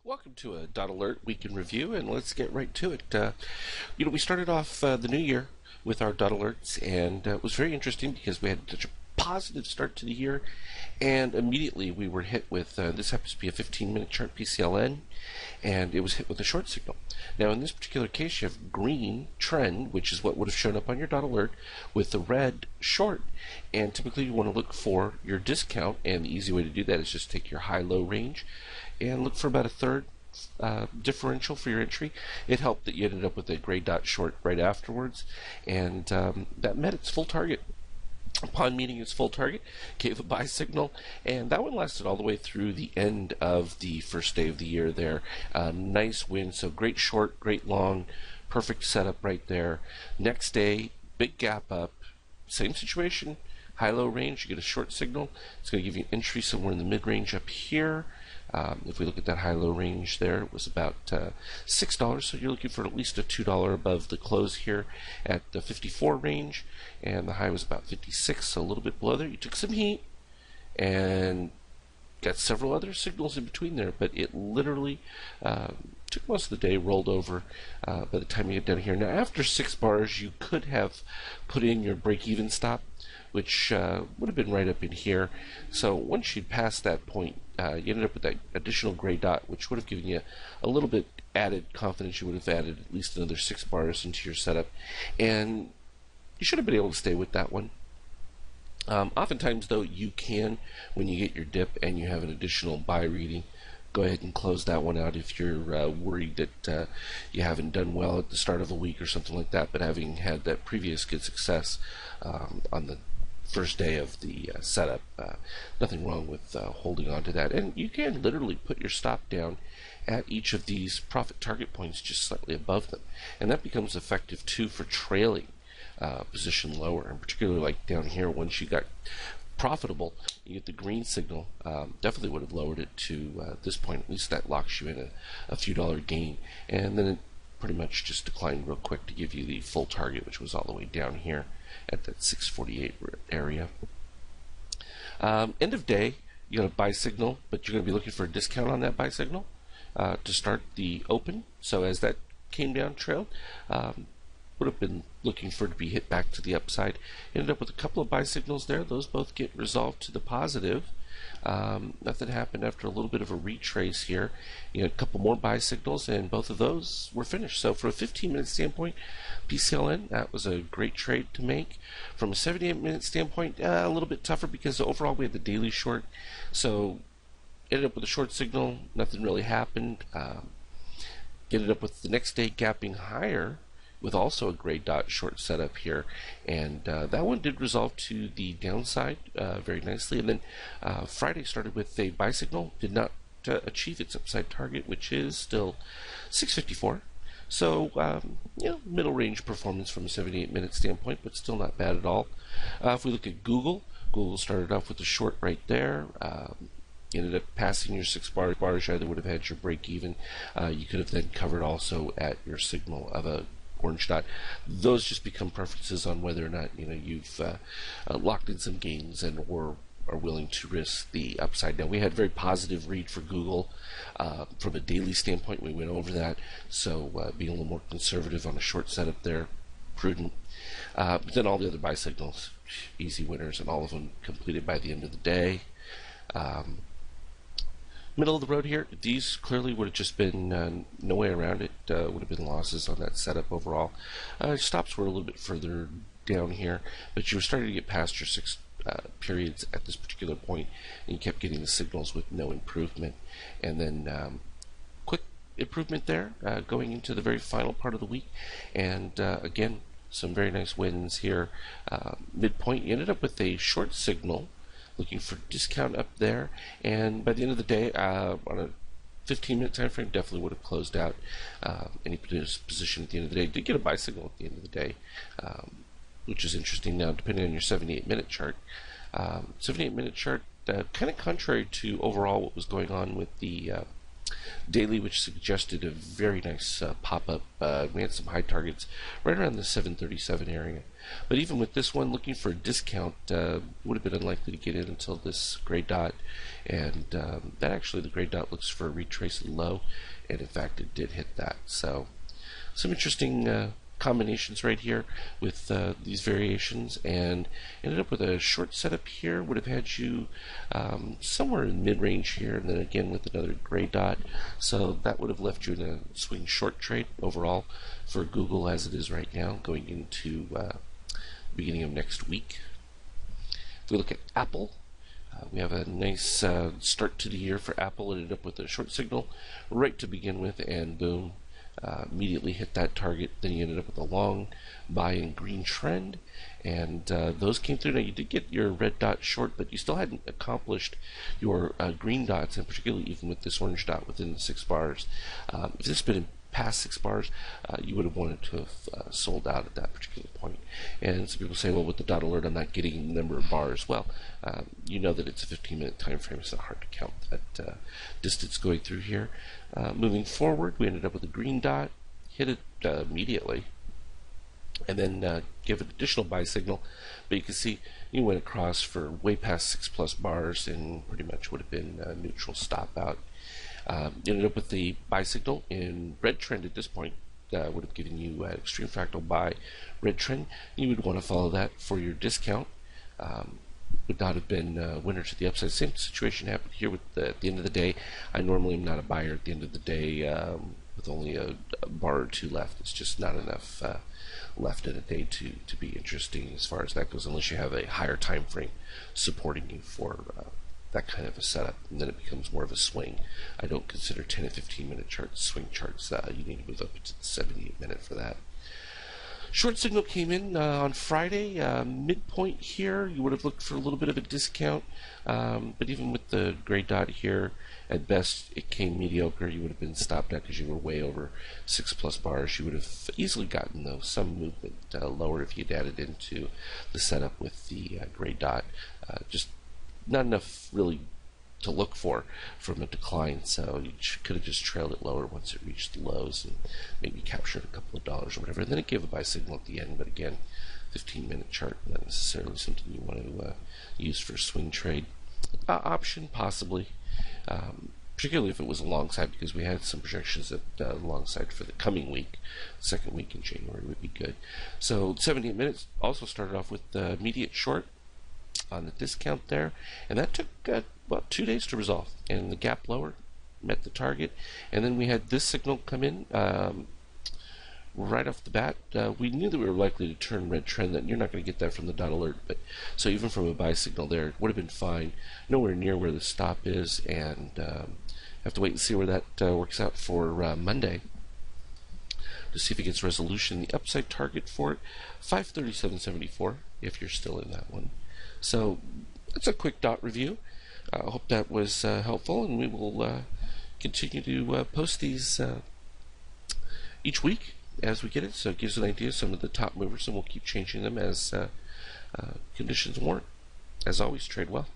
Welcome to a Dot Alert Week in Review, and let's get right to it. We started off the new year with our Dot Alerts, and it was very interesting because we had such a positive start to the year, and immediately we were hit with, this happens to be a 15-minute chart PCLN, and it was hit with a short signal. Now in this particular case you have green trend, which is what would have shown up on your Dot Alert, with the red short, and typically you want to look for your discount, and the easy way to do that is just take your high-low range and look for about a third differential for your entry. It helped that you ended up with a gray dot short right afterwards, and that met its full target. Upon meeting its full target, gave a buy signal, and that one lasted all the way through the end of the first day of the year there. Nice win, so great short, great long, perfect setup right there. Next day, big gap up, same situation, high-low range, you get a short signal. It's going to give you an entry somewhere in the mid-range up here. If we look at that high-low range there, it was about $6, so you're looking for at least a $2 above the close here at the 54 range, and the high was about 56, so a little bit below there. You took some heat and got several other signals in between there, but it literally took most of the day, rolled over by the time you get down here. Now after 6 bars, you could have put in your break-even stop, which would have been right up in here. So once you'd passed that point, you ended up with that additional gray dot, which would have given you a little bit added confidence. You would have added at least another 6 bars into your setup, and you should have been able to stay with that one. Oftentimes, though, you can, when you get your dip and you have an additional buy reading, go ahead and close that one out if you're worried that you haven't done well at the start of a week or something like that, but having had that previous good success on the first day of the setup, nothing wrong with holding on to that. And you can literally put your stop down at each of these profit target points just slightly above them, and that becomes effective too for trailing position lower, and particularly like down here once you got profitable, you get the green signal. Definitely would have lowered it to this point. At least that locks you in a few dollar gain, and then it pretty much just declined real quick to give you the full target, which was all the way down here at that 648 area. End of day, you got a buy signal, but you're going to be looking for a discount on that buy signal to start the open. So as that came down, trailed, would have been looking for it to be hit back to the upside. Ended up with a couple of buy signals there. Those both get resolved to the positive. Nothing happened after a little bit of a retrace here. You had a couple more buy signals, and both of those were finished. So from a 15-minute standpoint, PCLN, that was a great trade to make. From a 78-minute standpoint, a little bit tougher because overall we had the daily short. So ended up with a short signal. Nothing really happened. Ended up with the next day gapping higher, with also a gray dot short setup here, and that one did resolve to the downside very nicely. And then Friday started with a buy signal, did not achieve its upside target, which is still 654. So middle range performance from a 78-minute standpoint, but still not bad at all. If we look at Google started off with a short right there. Ended up passing your 6 bars. You either would have had your break even. You could have then covered also at your signal of a orange dot. Those just become preferences on whether or not you've locked in some gains and or are willing to risk the upside. Now we had very positive read for Google from a daily standpoint. We went over that, so being a little more conservative on a short setup there, prudent. But then all the other buy signals, easy winners, and all of them completed by the end of the day. Middle of the road here, these clearly would have just been no way around it. Would have been losses on that setup overall. Stops were a little bit further down here, but you were starting to get past your 6 periods at this particular point, and you kept getting the signals with no improvement. And then quick improvement there going into the very final part of the week, and again some very nice wins here. Midpoint, you ended up with a short signal, looking for discount up there, and by the end of the day, on a 15-minute time frame, definitely would have closed out any position at the end of the day. Did get a buy signal at the end of the day, which is interesting. Now, depending on your 78-minute chart, 78-minute chart, kind of contrary to overall what was going on with the daily, which suggested a very nice pop-up. We had some high targets right around the 737 area. But even with this one, looking for a discount would have been unlikely to get in until this gray dot. And that actually, the gray dot looks for a retrace low. And in fact, it did hit that. So some interesting combinations right here with these variations, and ended up with a short setup here. Would have had you somewhere in mid-range here, and then again with another gray dot. So that would have left you in a swing short trade overall for Google as it is right now, going into the beginning of next week. If we look at Apple, we have a nice start to the year for Apple. It ended up with a short signal right to begin with, and boom, immediately hit that target. Then you ended up with a long buy and green trend, and those came through. Now you did get your red dot short, but you still hadn't accomplished your green dots, and particularly even with this orange dot within the 6 bars. If this had been past 6 bars, you would have wanted to have sold out at that particular point. And some people say, well, with the dot alert, I'm not getting the number of bars. Well, you know that it's a 15-minute time frame. It's not hard to count that distance going through here. Moving forward, we ended up with a green dot, hit it immediately, and then give an additional buy signal. But you can see you went across for way past 6+ bars and pretty much would have been a neutral stop out. Ended up with the buy signal in red trend at this point. Would have given you extreme fractal buy red trend. You would want to follow that for your discount. Would not have been winner to the upside. Same situation happened here with at the end of the day. I normally am not a buyer at the end of the day with only a bar or two left. It's just not enough left in a day to be interesting as far as that goes, unless you have a higher time frame supporting you for that kind of a setup, and then it becomes more of a swing. I don't consider 10 and 15 minute charts swing charts. You need to move up to the 78 minute for that. Short signal came in on Friday, midpoint here. You would have looked for a little bit of a discount, but even with the gray dot here, at best it came mediocre. You would have been stopped at because you were way over 6+ bars. You would have easily gotten though some movement lower if you'd added into the setup with the gray dot. Just not enough really to look for from a decline, so you could have just trailed it lower once it reached the lows and maybe captured a couple of dollars or whatever. And then it gave a buy signal at the end, but again, 15-minute chart, not necessarily something you want to use for a swing trade. Option, possibly, particularly if it was a long side, because we had some projections that long side for the coming week, second week in January would be good. So 78 minutes also started off with the immediate short on the discount there, and that took about 2 days to resolve, and the gap lower met the target. And then we had this signal come in right off the bat. We knew that we were likely to turn red trend. That you're not going to get that from the dot alert, but so even from a buy signal there, it would have been fine. Nowhere near where the stop is, and have to wait and see where that works out for Monday to see if it gets resolution. The upside target for it, 537.74, if you're still in that one. So that's a quick dot review. I hope that was helpful, and we will continue to post these each week as we get it, so it gives an idea of some of the top movers, and we'll keep changing them as conditions warrant. As always, trade well.